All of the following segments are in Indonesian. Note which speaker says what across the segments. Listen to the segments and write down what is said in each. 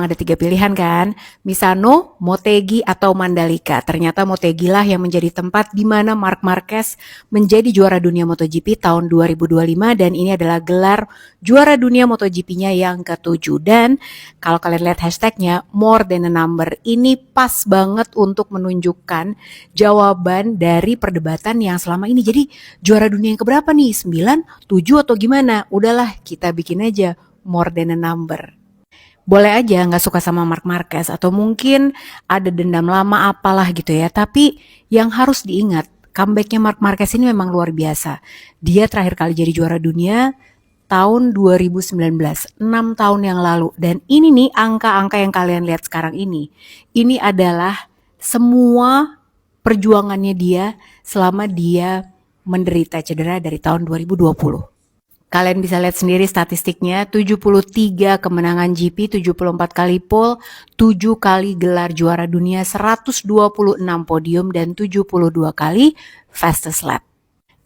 Speaker 1: Ada 3 pilihan kan, Misano, Motegi, atau Mandalika. Ternyata Motegi lah yang menjadi tempat di mana Marc Marquez menjadi juara dunia MotoGP tahun 2025 dan ini adalah gelar juara dunia MotoGP-nya yang ke-7. Dan kalau kalian lihat hashtagnya, more than a number, ini pas banget untuk menunjukkan jawaban dari perdebatan yang selama ini. Jadi juara dunia yang keberapa nih? 9, 7 atau gimana? Udahlah, kita bikin aja more than a number. Boleh aja nggak suka sama Marc Marquez atau mungkin ada dendam lama apalah gitu ya. Tapi yang harus diingat, comebacknya Marc Marquez ini memang luar biasa. Dia terakhir kali jadi juara dunia tahun 2019, 6 tahun yang lalu. Dan ini nih angka-angka yang kalian lihat sekarang ini. Ini adalah semua perjuangannya dia selama dia menderita cedera dari tahun 2020. Kalian bisa lihat sendiri statistiknya, 73 kemenangan GP, 74 kali pole, 7 kali gelar juara dunia, 126 podium, dan 72 kali fastest lap.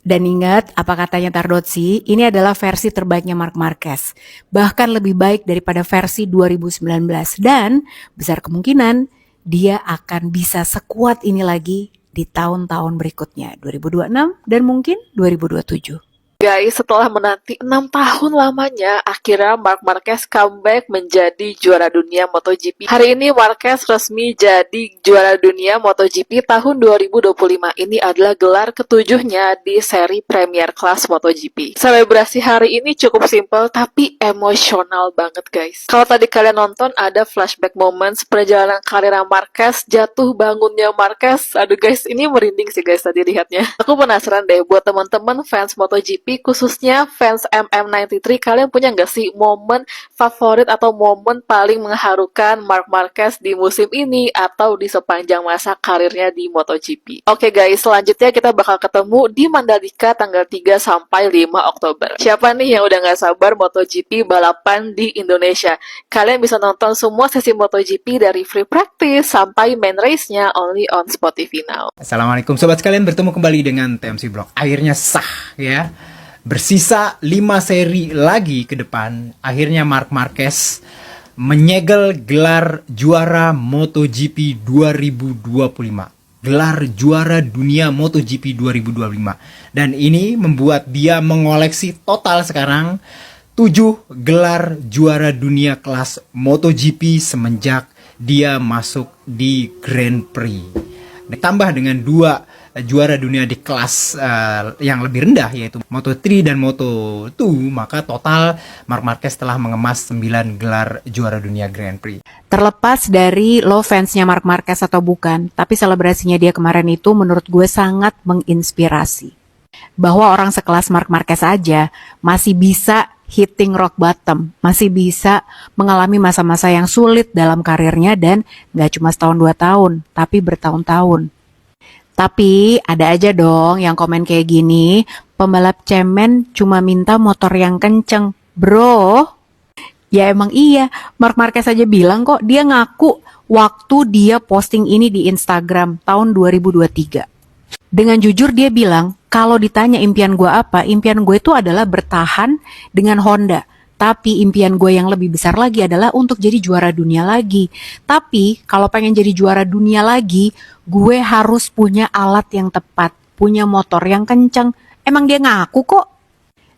Speaker 1: Dan ingat, apa katanya Tardozzi, ini adalah versi terbaiknya Marc Marquez. Bahkan lebih baik daripada versi 2019. Dan besar kemungkinan dia akan bisa sekuat ini lagi di tahun-tahun berikutnya, 2026 dan mungkin 2027.
Speaker 2: Guys, setelah menanti 6 tahun lamanya, akhirnya Marc Marquez comeback menjadi juara dunia MotoGP. Hari ini Marquez resmi jadi juara dunia MotoGP tahun 2025. Ini adalah gelar ketujuhnya di seri Premier Class MotoGP. Selebrasi hari ini cukup simpel tapi emosional banget guys. Kalau tadi kalian nonton ada flashback moments perjalanan karir Marquez, jatuh bangunnya Marquez. Aduh guys, ini merinding sih guys tadi lihatnya. Aku penasaran deh buat teman-teman fans MotoGP, khususnya fans MM93, kalian punya nggak sih momen favorit atau momen paling mengharukan Marc Marquez di musim ini atau di sepanjang masa karirnya di MotoGP? Oke guys, selanjutnya kita bakal ketemu di Mandalika tanggal 3 sampai 5 Oktober. Siapa nih yang udah nggak sabar MotoGP balapan di Indonesia? Kalian bisa nonton semua sesi MotoGP dari free practice sampai main race-nya only on Spotify Now.
Speaker 3: Assalamualaikum sobat sekalian, bertemu kembali dengan TMC Vlog. Akhirnya sah ya. Bersisa 5 seri lagi ke depan, akhirnya Marc Marquez menyegel gelar juara MotoGP 2025. Gelar juara dunia MotoGP 2025. Dan ini membuat dia mengoleksi total sekarang 7 gelar juara dunia kelas MotoGP semenjak dia masuk di Grand Prix. Ditambah dengan 2 juara dunia di kelas yang lebih rendah yaitu Moto3 dan Moto2, maka total Marc Marquez telah mengemas 9 gelar juara dunia Grand Prix.
Speaker 1: Terlepas dari lo fansnya Marc Marquez atau bukan, tapi selebrasinya dia kemarin itu menurut gue sangat menginspirasi. Bahwa orang sekelas Marc Marquez aja masih bisa hitting rock bottom, masih bisa mengalami masa-masa yang sulit dalam karirnya dan gak cuma setahun 2 tahun, tapi bertahun-tahun. Tapi ada aja dong yang komen kayak gini, pembalap cemen cuma minta motor yang kenceng. Bro, ya emang iya, Marc Marquez aja bilang kok, dia ngaku waktu dia posting ini di Instagram tahun 2023. Dengan jujur dia bilang, kalau ditanya impian gue apa, impian gue itu adalah bertahan dengan Honda. Tapi impian gue yang lebih besar lagi adalah untuk jadi juara dunia lagi. Tapi kalau pengen jadi juara dunia lagi, gue harus punya alat yang tepat, punya motor yang kencang. Emang dia ngaku kok.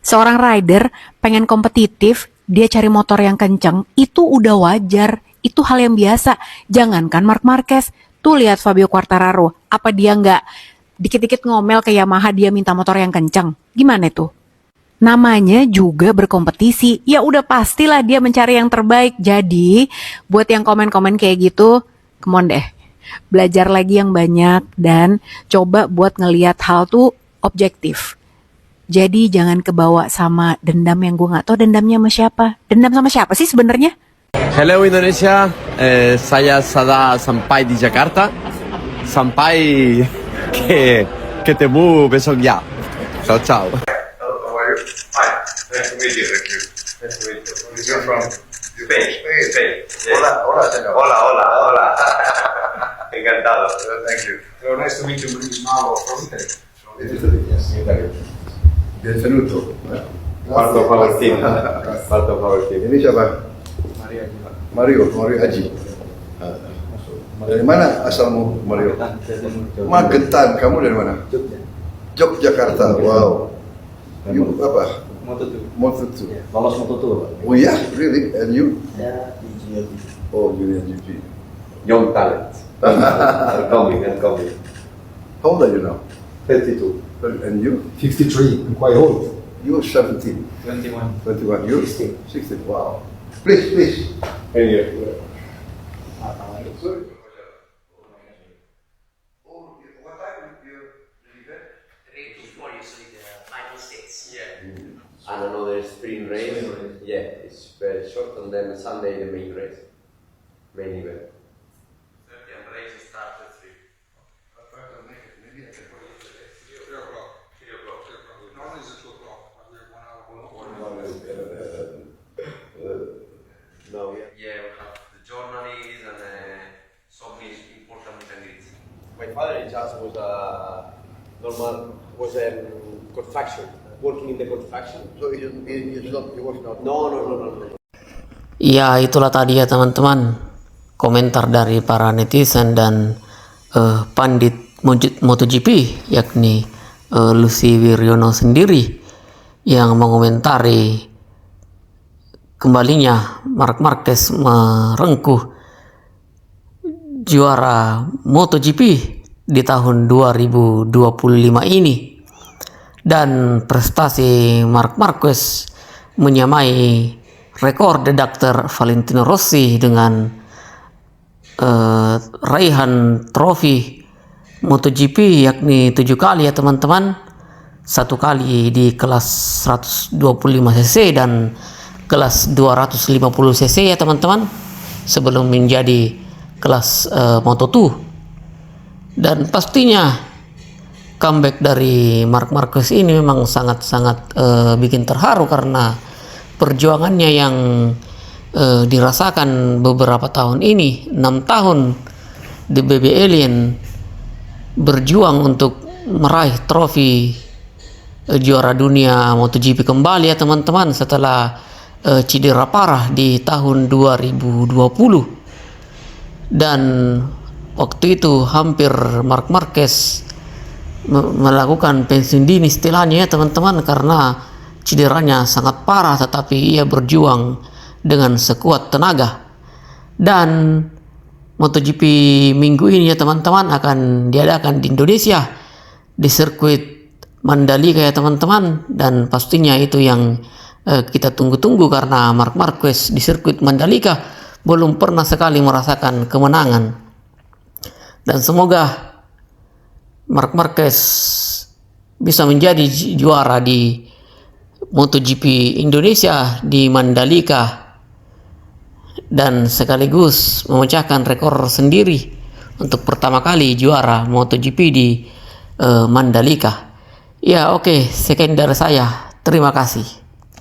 Speaker 1: Seorang rider pengen kompetitif, dia cari motor yang kencang, itu udah wajar. Itu hal yang biasa. Jangankan Marc Marquez, tuh lihat Fabio Quartararo. Apa dia nggak dikit-dikit ngomel ke Yamaha dia minta motor yang kencang? Gimana tuh? Namanya juga berkompetisi, ya udah pastilah dia mencari yang terbaik. Jadi buat yang komen-komen kayak gitu, come on deh, belajar lagi yang banyak dan coba buat ngelihat hal tuh objektif. Jadi jangan kebawa sama dendam yang gue nggak tahu dendamnya sama siapa. Dendam sama siapa sih sebenarnya?
Speaker 4: Hello Indonesia, saya Sada sampai di Jakarta. Sampai ketemu besok ya. Ciao ciao.
Speaker 5: Nice to meet you. Thank you. Nice to meet you. You're from Spain. Spain. Yes. Hola, hola, señor. Hola, hola, hola. Encantado. Thank you. So nice to meet you, Mauro. From Italy. Yes, Italy. Benvenuto. Parto Favortino. Parto Favortino. Ini siapa? Maria.
Speaker 6: Mario Aji. Dari mana asalmu, Mario? Magetan. Kamu dari mana? Yogyakarta. Wow. You apa? Moto2.
Speaker 7: Lolos Moto2.
Speaker 6: Oh yeah, really? And you?
Speaker 7: Ya, di GLP.
Speaker 6: Oh, GP.
Speaker 5: Young talent. I'm coming.
Speaker 6: How old are you now?
Speaker 5: 32.
Speaker 6: And you?
Speaker 8: 53, I'm quite old.
Speaker 6: You 17. 21. You? 16. Wow. Please.
Speaker 5: And you? And another sprint race. Yeah, it's very short, and then Sunday the main race, main event. And race starts at 3. No, yeah, we have the journalists and some important meet and greets.
Speaker 4: My father in charge was construction, working in the construction.
Speaker 6: So he was not.
Speaker 4: No.
Speaker 9: Ya, itulah tadi ya teman-teman komentar dari para netizen dan pandit MotoGP, yakni Lucy Wiryono sendiri yang mengomentari kembalinya Marc Marquez merengkuh juara MotoGP di tahun 2025 ini, dan prestasi Marc Marquez menyamai rekor Dr. Valentino Rossi dengan raihan trofi MotoGP yakni 7 kali ya teman-teman, 1 kali di kelas 125cc dan kelas 250cc ya teman-teman, sebelum menjadi kelas Moto2. Dan pastinya comeback dari Marc Marquez ini memang sangat-sangat bikin terharu karena perjuangannya yang dirasakan beberapa tahun ini, 6 tahun di BB Alien berjuang untuk meraih trofi juara dunia MotoGP kembali ya teman-teman, setelah cedera parah di tahun 2020. Dan waktu itu hampir Marc Marquez melakukan pensiun dini istilahnya ya teman-teman, karena cederanya sangat parah, tetapi ia berjuang dengan sekuat tenaga. Dan MotoGP minggu ini ya teman-teman akan diadakan di Indonesia di sirkuit Mandalika ya teman-teman, dan pastinya itu yang kita tunggu-tunggu karena Marc Marquez di sirkuit Mandalika belum pernah sekali merasakan kemenangan. Dan semoga Marc Marquez bisa menjadi juara di MotoGP Indonesia di Mandalika dan sekaligus memecahkan rekor sendiri untuk pertama kali juara MotoGP di Mandalika. Ya oke, sekian dari saya. Terima kasih.